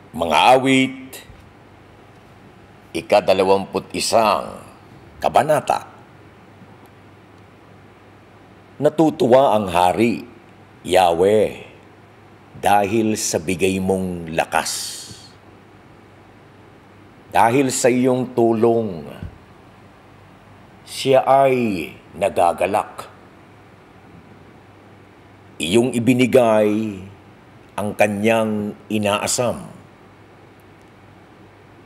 Mga awit, ika-21 kabanata. Natutuwa ang hari, Yahweh, dahil sa bigay mong lakas. Dahil sa iyong tulong, siya ay nagagalak. Iyong ibinigay ang kanyang inaasam.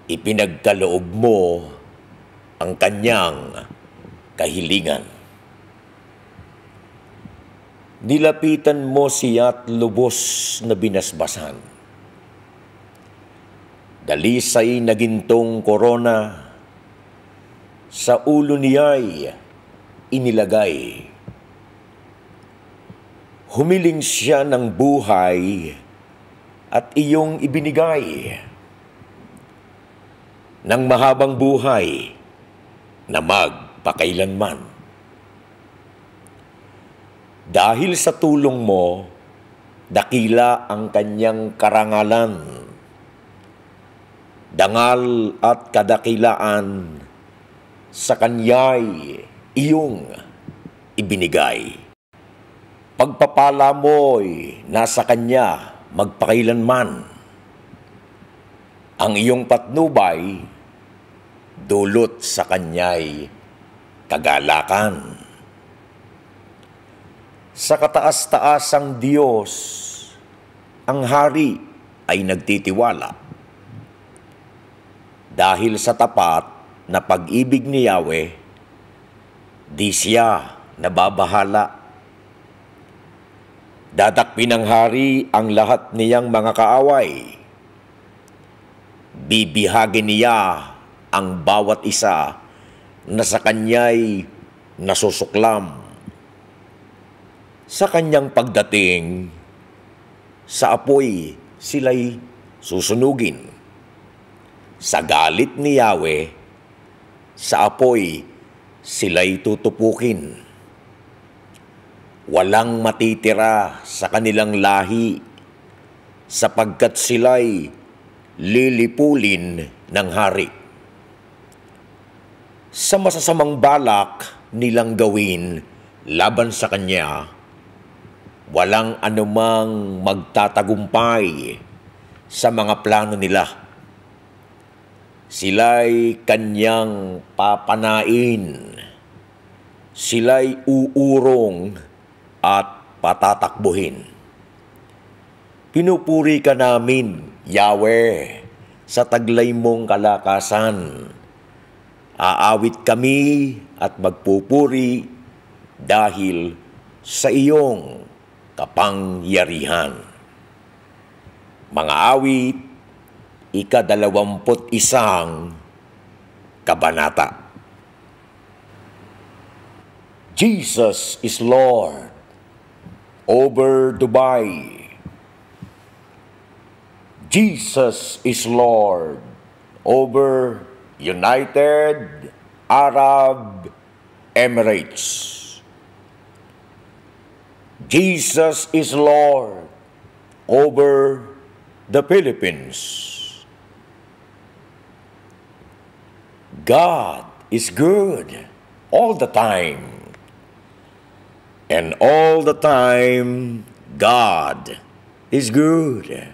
Ipinagkaloob mo ang kanyang kahilingan. Nilapitan mo siya't lubos na binasbasan. Dalisay na gintong korona, sa ulo niya'y inilagay. Humiling siya ng buhay at iyong ibinigay ng mahabang buhay na magpakailanman. Dahil sa tulong mo, dakila ang kanyang karangalan. Dangal at kadakilaan sa kanya'y iyong ibinigay. Pagpapala mo'y nasa kanya magpakailanman. Ang iyong patnubay dulot sa kanya'y kagalakan. Sa kataas-taasang Diyos, ang hari ay nagtitiwala. Dahil sa tapat na pag-ibig ni Yahweh, di siya nababahala. Dadakpin ng hari ang lahat niyang mga kaaway. Bibihagin niya ang bawat isa na sa kanya'y nasusuklam. Sa kanyang pagdating, sa apoy sila'y susunugin. Sa galit ni Yahweh, sa apoy sila'y tutupukin. Walang matitira sa kanilang lahi, sapagkat sila'y lilipulin ng hari. Sa masasamang balak nilang gawin laban sa kanya, walang anumang magtatagumpay sa mga plano nila. Sila'y kanyang papanain, sila'y uurong at patatakbuhin. Pinupuri ka namin, Yahweh, sa taglay mong kalakasan. Aawit kami at magpupuri dahil sa iyong kapangyarihan. Mga awit, ika-21 kabanata. Jesus is Lord over Dubai. Jesus is Lord over United Arab Emirates. Jesus is Lord over the Philippines. God is good all the time. And all the time, God is good.